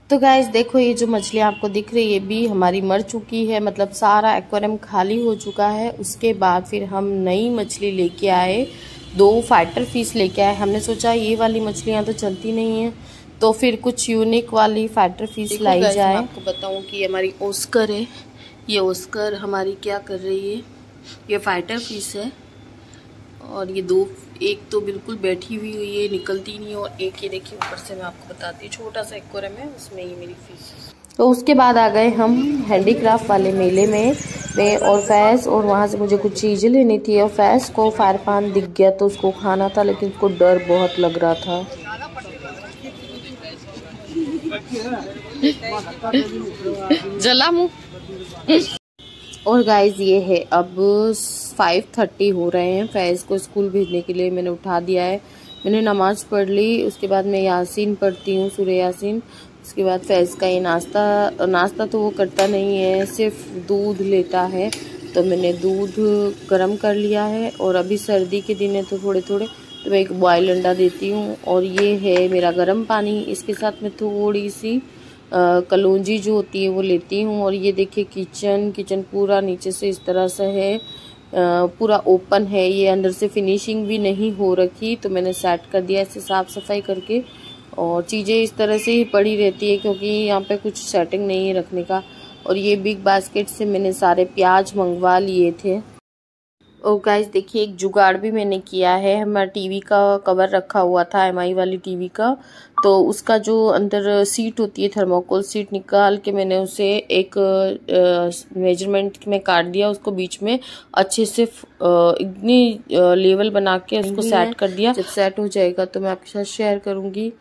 तो गाइस देखो, ये जो मछली आपको दिख रही है ये भी हमारी मर चुकी है, मतलब सारा एक्वेरियम खाली हो चुका है। उसके बाद फिर हम नई मछली लेके आए, 2 फाइटर फिश लेके आए। हमने सोचा ये वाली मछलियाँ तो चलती नहीं है, तो फिर कुछ यूनिक वाली फाइटर फिश लाई जाए। मैं आपको बताऊँ कि हमारी ऑस्कर है, ये ऑस्कर हमारी क्या कर रही है, ये फाइटर फिश है। और ये 2, एक तो बिल्कुल बैठी हुई है, निकलती नहीं, और एक ये देखिए ऊपर से मैं आपको बताती हूँ, छोटा सा एक्वेरियम है उसमें ये मेरी फिश। तो उसके बाद आ गए हम हैंडीक्राफ्ट वाले मेले में और फैज़, और वहाँ से मुझे कुछ चीज़ें लेनी थी। और फैज़ को फायर पान दिख गया तो उसको खाना था, लेकिन उसको डर बहुत लग रहा था। जला मुँह। और गाइज ये है, अब 5:30 हो रहे हैं। फैज़ को स्कूल भेजने के लिए मैंने उठा दिया है। मैंने नमाज़ पढ़ ली, उसके बाद मैं यासीन पढ़ती हूँ, सूरह यासीन। उसके बाद फैज़ का ये नाश्ता तो वो करता नहीं है, सिर्फ दूध लेता है। तो मैंने दूध गर्म कर लिया है, और अभी सर्दी के दिन है तो थोड़े थोड़े तो मैं एक बॉयल अंडा देती हूँ। और ये है मेरा गर्म पानी, इसके साथ में थोड़ी सी कलौंजी जो होती है वो लेती हूँ। और ये देखिए किचन पूरा नीचे से इस तरह से है, पूरा ओपन है, ये अंदर से फिनिशिंग भी नहीं हो रखी, तो मैंने सेट कर दिया इसे साफ सफाई करके। और चीज़ें इस तरह से ही पड़ी रहती है क्योंकि यहाँ पे कुछ सेटिंग नहीं है रखने का। और ये बिग बास्केट से मैंने सारे प्याज मंगवा लिए थे। और गाइस देखिए, एक जुगाड़ भी मैंने किया है। हमारा टीवी का कवर रखा हुआ था, एमआई वाली टीवी का, तो उसका जो अंदर सीट होती है, थर्मोकोल सीट, निकाल के मैंने उसे एक मेजरमेंट में काट दिया, उसको बीच में अच्छे से इतनी लेवल बना के उसको सेट कर दिया। जब सेट हो जाएगा तो मैं आपके साथ शेयर करूंगी।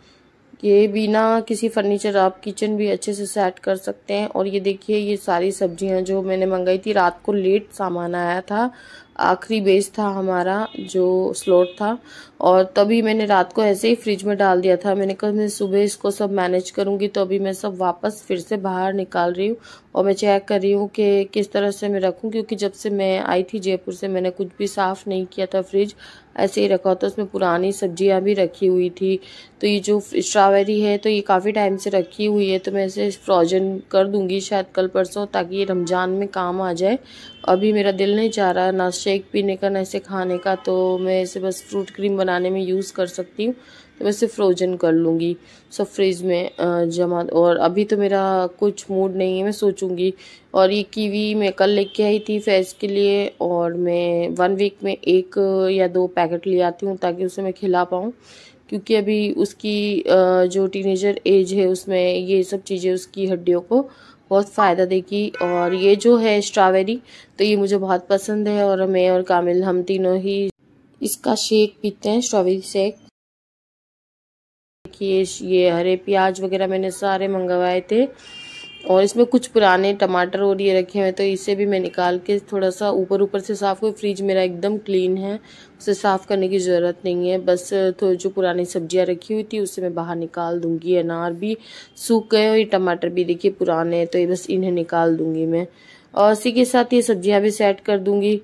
ये बिना किसी फर्नीचर आप किचन भी अच्छे से सेट कर सकते हैं। और ये देखिए, ये सारी सब्जियां जो मैंने मंगाई थी, रात को लेट सामान आया था, आखिरी बेच था हमारा जो स्लॉट था, और तभी मैंने रात को ऐसे ही फ्रिज में डाल दिया था। मैंने कहा मैं सुबह इसको सब मैनेज करूंगी, तो अभी मैं सब वापस फिर से बाहर निकाल रही हूँ और मैं चेक कर रही हूँ कि किस तरह से मैं रखूँ, क्योंकि जब से मैं आई थी जयपुर से मैंने कुछ भी साफ नहीं किया था, फ्रिज ऐसे ही रखा होता, उसमें पुरानी सब्जियां भी रखी हुई थी। तो ये जो स्ट्रॉबेरी है तो ये काफ़ी टाइम से रखी हुई है, तो मैं इसे फ्रोजन कर दूंगी शायद कल परसों, ताकि ये रमज़ान में काम आ जाए। अभी मेरा दिल नहीं चाह रहा ना शेक पीने का ना इसे खाने का, तो मैं इसे बस फ्रूट क्रीम बनाने में यूज़ कर सकती हूँ, तो मैं इसे फ्रोजन कर लूँगी सब फ्रिज में जमा। और अभी तो मेरा कुछ मूड नहीं है, मैं सोचूंगी। और ये कीवी मैं कल लेके आई थी फैज़ के लिए, और मैं 1 वीक में 1 या 2 पैकेट ले आती हूँ ताकि उसे मैं खिला पाऊँ, क्योंकि अभी उसकी जो टीनेजर एज है उसमें ये सब चीज़ें उसकी हड्डियों को बहुत फ़ायदा देगी। और ये जो है स्ट्रॉबेरी, तो ये मुझे बहुत पसंद है, और मैं और कामिल हम तीनों ही इसका शेक पीते हैं, स्ट्रॉबेरी शेक। देखिए, ये हरे प्याज वगैरह मैंने सारे मंगवाए थे, और इसमें कुछ पुराने टमाटर और ये रखे हुए, तो इसे भी मैं निकाल के थोड़ा सा ऊपर से साफ कर। फ्रिज मेरा एकदम क्लीन है, उसे साफ करने की ज़रूरत नहीं है, बस तो जो पुरानी सब्जियां रखी हुई थी उससे मैं बाहर निकाल दूंगी। अनार भी सूख गए और ये टमाटर भी देखिए पुराने, तो ये बस इन्हें निकाल दूंगी मैं, और इसी के साथ ये सब्जियां भी सेट कर दूंगी।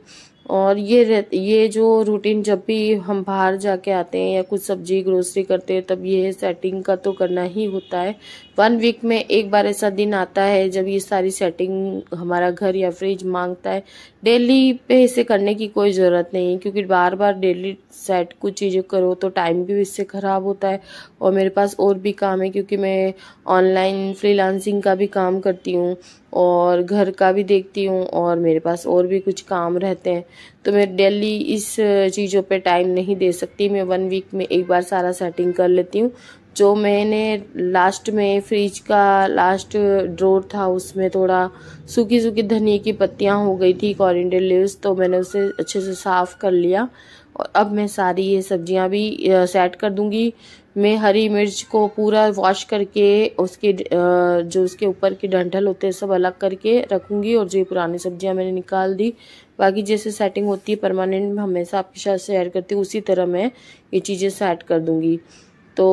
और ये जो रूटीन, जब भी हम बाहर जाके आते हैं या कुछ सब्जी ग्रोसरी करते हैं, तब ये सेटिंग का तो करना ही होता है। 1 वीक में एक बार ऐसा दिन आता है जब ये सारी सेटिंग हमारा घर या फ्रिज मांगता है। डेली पे इसे करने की कोई ज़रूरत नहीं है, क्योंकि बार बार डेली सेट कुछ चीज़ें करो तो टाइम भी इससे ख़राब होता है। और मेरे पास और भी काम है, क्योंकि मैं ऑनलाइन फ्रीलांसिंग का भी काम करती हूँ और घर का भी देखती हूँ, और मेरे पास और भी कुछ काम रहते हैं, तो मैं डेली इस चीज़ों पे टाइम नहीं दे सकती। मैं 1 वीक में एक बार सारा सेटिंग कर लेती हूँ। जो मैंने लास्ट में फ्रिज का लास्ट ड्रॉर था उसमें थोड़ा सूखी सूखी धनिया की पत्तियां हो गई थी, कोरिएंडर लीव्स, तो मैंने उसे अच्छे से साफ कर लिया। और अब मैं सारी ये सब्जियां भी सेट कर दूंगी। मैं हरी मिर्च को पूरा वॉश करके उसके जो उसके ऊपर की डंठल होते हैं सब अलग करके रखूंगी, और जो ये पुरानी सब्जियां मैंने निकाल दी, बाकी जैसे सेटिंग होती है परमानेंट में हमेशा आपके साथ शेयर करती हूँ, उसी तरह मैं ये चीज़ें सेट कर दूंगी। तो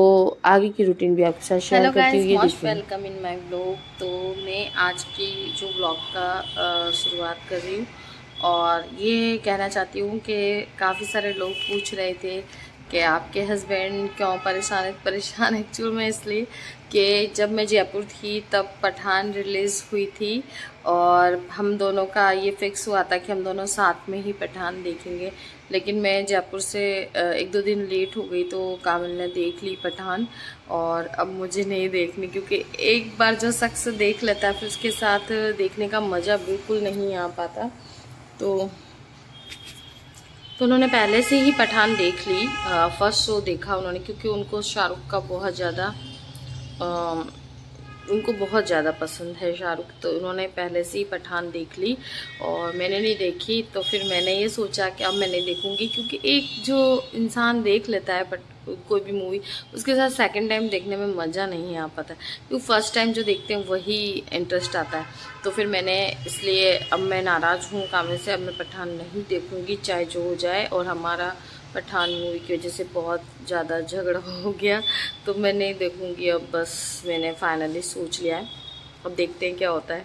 आगे की रूटीन भी आपके साथ शेयर करती हूँ। ये देखिए, वेलकम इन माय ब्लॉग। तो मैं आज की जो ब्लॉग का शुरुआत कर रही हूँ, और ये कहना चाहती हूँ कि काफ़ी सारे लोग पूछ रहे थे कि आपके हस्बैंड क्यों परेशान एक्चुअल में इसलिए कि जब मैं जयपुर थी तब पठान रिलीज़ हुई थी और हम दोनों का ये फिक्स हुआ था कि हम दोनों साथ में ही पठान देखेंगे। लेकिन मैं जयपुर से 1-2 दिन लेट हो गई तो कामिल ने देख ली पठान और अब मुझे नहीं देखनी, क्योंकि एक बार जो शख्स देख लेता है फिर उसके साथ देखने का मज़ा बिल्कुल नहीं आ पाता। तो उन्होंने पहले से ही पठान देख ली, फर्स्ट शो देखा उन्होंने, क्योंकि उनको शाहरुख का उनको बहुत ज़्यादा पसंद है शाहरुख, तो उन्होंने पहले से ही पठान देख ली और मैंने नहीं देखी। तो फिर मैंने ये सोचा कि अब मैं नहीं देखूँगी, क्योंकि एक जो इंसान देख लेता है कोई भी मूवी, उसके साथ सेकंड टाइम देखने में मज़ा नहीं आ पाता, क्योंकि फर्स्ट टाइम जो देखते हैं वही इंटरेस्ट आता है। तो फिर मैंने इसलिए अब मैं नाराज़ हूँ कामिल से, अब मैं पठान नहीं देखूँगी चाहे जो हो जाए। और हमारा पठान मूवी की वजह से बहुत ज़्यादा झगड़ा हो गया, तो मैं नहीं देखूँगी अब, बस मैंने फाइनली सोच लिया है। अब देखते हैं क्या होता है।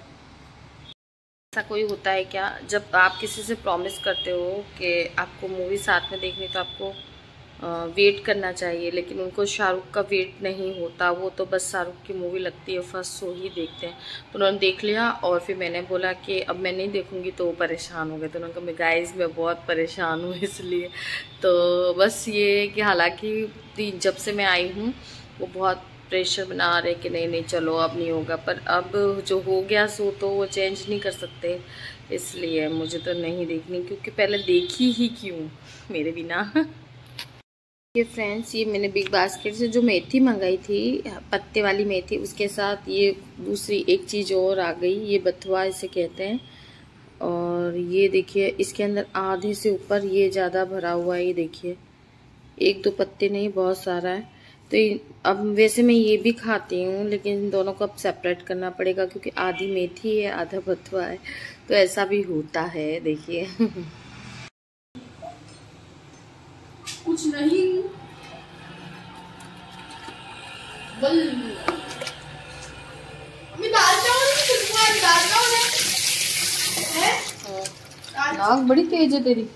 ऐसा कोई होता है क्या, जब आप किसी से प्रॉमिस करते हो कि आपको मूवी साथ में देखनी तो आपको वेट करना चाहिए, लेकिन उनको शाहरुख का वेट नहीं होता, वो तो बस शाहरुख की मूवी लगती है फर्स्ट शो ही देखते हैं। तो उन्होंने देख लिया और फिर मैंने बोला कि अब मैं नहीं देखूंगी, तो वो परेशान हो गए। तो उन्होंने कहा मैं गाइस मैं बहुत परेशान हूँ इसलिए। तो बस ये कि हालांकि जब से मैं आई हूँ वो बहुत प्रेशर बना रहे कि नहीं चलो अब नहीं होगा, पर अब जो हो गया सो तो वो चेंज नहीं कर सकते, इसलिए मुझे तो नहीं देखनी, क्योंकि पहले देखी ही क्यों मेरे बिना। ये फ्रेंड्स, ये मैंने बिग बास्केट से जो मेथी मंगाई थी, पत्ते वाली मेथी, उसके साथ ये दूसरी एक चीज़ और आ गई, ये बथुआ इसे कहते हैं। और ये देखिए इसके अंदर आधे से ऊपर ये ज़्यादा भरा हुआ है, ये देखिए 1-2 पत्ते नहीं बहुत सारा है। तो अब वैसे मैं ये भी खाती हूँ, लेकिन इन दोनों को अब सेपरेट करना पड़ेगा, क्योंकि आधी मेथी है आधा बथुआ है, तो ऐसा भी होता है। देखिए कुछ नहीं नाक बड़ी तेज है तेरी।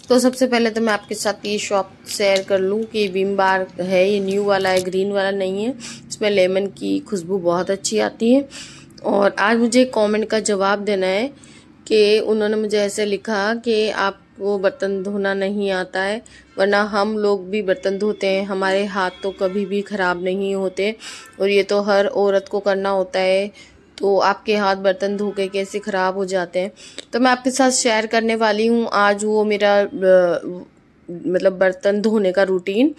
तो सबसे पहले तो मैं आपके साथ ये शॉप शेयर कर लूँ कि विम बार है, ये न्यू वाला है, ग्रीन वाला नहीं है। इसमें लेमन की खुशबू बहुत अच्छी आती है। और आज मुझे कमेंट का जवाब देना है कि उन्होंने मुझे ऐसे लिखा कि आपको बर्तन धोना नहीं आता है, वरना हम लोग भी बर्तन धोते हैं, हमारे हाथ तो कभी भी ख़राब नहीं होते और ये तो हर औरत को करना होता है, तो आपके हाथ बर्तन धो के कैसे ख़राब हो जाते हैं। तो मैं आपके साथ शेयर करने वाली हूँ आज वो मेरा मतलब बर्तन धोने का रूटीन,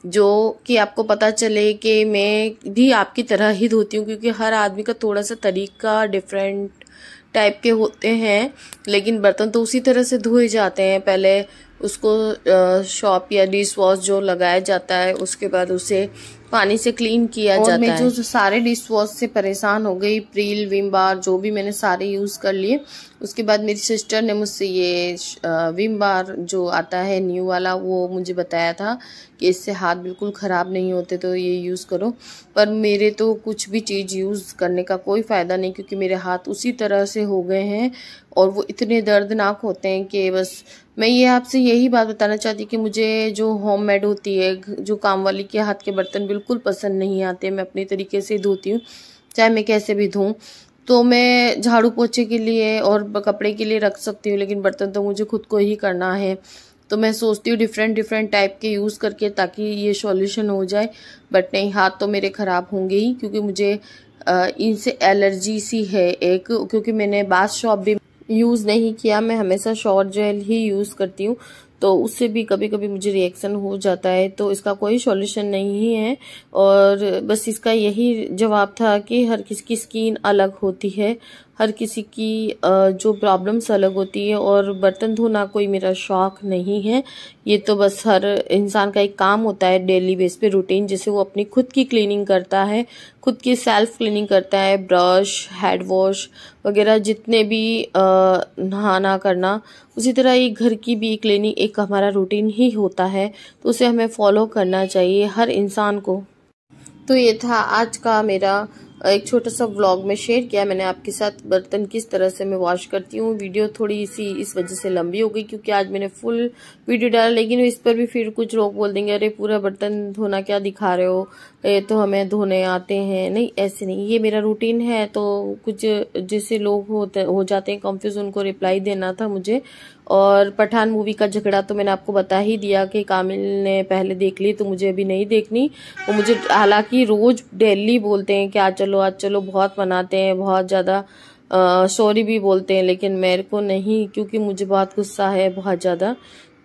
जो कि आपको पता चले कि मैं भी आपकी तरह ही धोती हूँ, क्योंकि हर आदमी का थोड़ा सा तरीका डिफरेंट टाइप के होते हैं, लेकिन बर्तन तो उसी तरह से धोए जाते हैं। पहले उसको शॉप या डिश वॉश जो लगाया जाता है, उसके बाद उसे पानी से क्लीन किया जाता है। मैं जो सारे डिश वॉश से परेशान हो गई, प्रील, विम बार जो भी मैंने सारे यूज़ कर लिए। उसके बाद मेरी सिस्टर ने मुझसे ये विम बार जो आता है न्यू वाला, वो मुझे बताया था कि इससे हाथ बिल्कुल ख़राब नहीं होते, तो ये यूज़ करो। पर मेरे तो कुछ भी चीज़ यूज़ करने का कोई फ़ायदा नहीं, क्योंकि मेरे हाथ उसी तरह से हो गए हैं और वो इतने दर्दनाक होते हैं कि बस मैं ये आपसे यही बात बताना चाहती कि मुझे जो होममेड होती है, जो काम वाली के हाथ के बर्तन बिल्कुल पसंद नहीं आते। मैं अपने तरीके से धोती हूँ, चाहे मैं कैसे भी धोऊं। तो मैं झाड़ू पोछे के लिए और कपड़े के लिए रख सकती हूँ, लेकिन बर्तन तो मुझे खुद को ही करना है। तो मैं सोचती हूँ डिफरेंट टाइप के यूज़ करके, ताकि ये सॉल्यूशन हो जाए। बट नहीं, हाथ तो मेरे ख़राब होंगे ही, क्योंकि मुझे इनसे एलर्जी सी है एक, क्योंकि मैंने बाथ सॉप भी यूज़ नहीं किया, मैं हमेशा शॉवर जेल ही यूज़ करती हूँ, तो उससे भी कभी कभी मुझे रिएक्शन हो जाता है। तो इसका कोई सॉल्यूशन नहीं है, और बस इसका यही जवाब था कि हर किसी की स्किन अलग होती है, हर किसी की जो प्रॉब्लम्स अलग होती है, और बर्तन धोना कोई मेरा शौक नहीं है। ये तो बस हर इंसान का एक काम होता है डेली बेस पे रूटीन, जैसे वो अपनी खुद की क्लीनिंग करता है, खुद की सेल्फ क्लीनिंग करता है, ब्रश, हेड वॉश वगैरह जितने भी नहाना करना, उसी तरह ये घर की भी क्लीनिंग एक हमारा रूटीन ही होता है, तो उसे हमें फॉलो करना चाहिए हर इंसान को। तो ये था आज का मेरा एक छोटा सा व्लॉग में शेयर किया मैंने आपके साथ बर्तन किस तरह से मैं वॉश करती हूँ। वीडियो थोड़ी सी इस वजह से लंबी हो गई क्योंकि आज मैंने फुल वीडियो डाला, लेकिन इस पर भी फिर कुछ लोग बोल देंगे अरे पूरा बर्तन धोना क्या दिखा रहे हो, ये तो हमें धोने आते हैं। नहीं, ऐसे नहीं, ये मेरा रूटीन है। तो कुछ जैसे लोग हो जाते हैं कंफ्यूज, उनको रिप्लाई देना था मुझे। और पठान मूवी का झगड़ा तो मैंने आपको बता ही दिया कि कामिल ने पहले देख ली तो मुझे अभी नहीं देखनी। वो मुझे हालांकि रोज डेली बोलते हैं कि आज चलो, बहुत मनाते हैं, बहुत ज़्यादा सॉरी भी बोलते हैं, लेकिन मेरे को नहीं, क्योंकि मुझे बहुत गुस्सा है बहुत ज़्यादा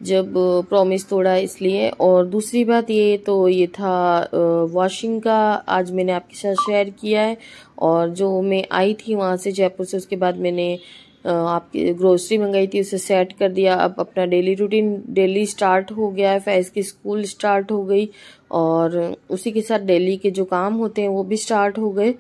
जब प्रॉमिस तोड़ा इसलिए। और दूसरी बात ये था वॉशिंग का, आज मैंने आपके साथ शेयर किया है। और जो मैं आई थी वहाँ से जयपुर से, उसके बाद मैंने आपकी ग्रोसरी मंगाई थी, उसे सेट कर दिया। अब अपना डेली रूटीन डेली स्टार्ट हो गया है, फैज़ की स्कूल स्टार्ट हो गई और उसी के साथ डेली के जो काम होते हैं वो भी स्टार्ट हो गए।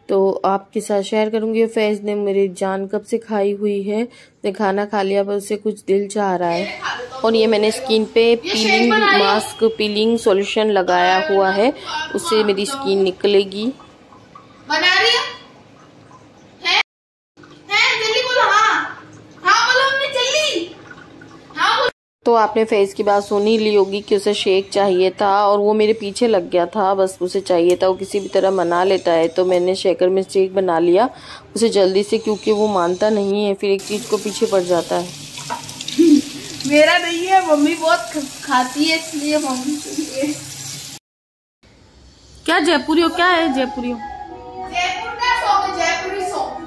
तो आपके साथ शेयर करूंगी। फैज़ ने मेरी जान कब से खाई हुई है, मैं खाना खा लिया पर उसे कुछ दिल चाह रहा है। और ये मैंने स्किन पे पीलिंग मास्क पीलिंग सॉल्यूशन लगाया हुआ है, उससे मेरी स्किन निकलेगी। बना रही है? जल्दी बोलो। हाँ बोलो हमने जल्दी। हाँ बोलो। तो आपने फैज़ की बात सुन ही ली होगी कि उसे शेक चाहिए था और वो मेरे पीछे लग गया था, बस उसे चाहिए था, वो किसी भी तरह मना लेता है। तो मैंने शेकर में शेक बना लिया उसे जल्दी से, क्योंकि वो मानता नहीं है, फिर एक चीज को पीछे पड़ जाता है। मेरा नहीं है, मम्मी बहुत खाती है इसलिए मम्मी के लिए। क्या जयपुरी हो, क्या है जयपुरी हो? जयपुर का सॉन्ग, जयपुरी सॉन्ग।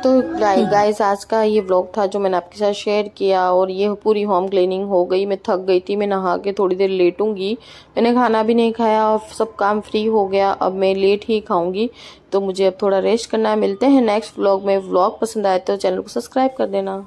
तो गाइस आज का ये व्लॉग था जो मैंने आपके साथ शेयर किया। और ये पूरी होम क्लीनिंग हो गई, मैं थक गई थी, मैं नहा के थोड़ी देर लेटूंगी। मैंने खाना भी नहीं खाया और सब काम फ्री हो गया, अब मैं लेट ही खाऊंगी, तो मुझे अब थोड़ा रेस्ट करना है। मिलते हैं नेक्स्ट व्लॉग में। व्लॉग पसंद आए तो चैनल को सब्सक्राइब कर देना।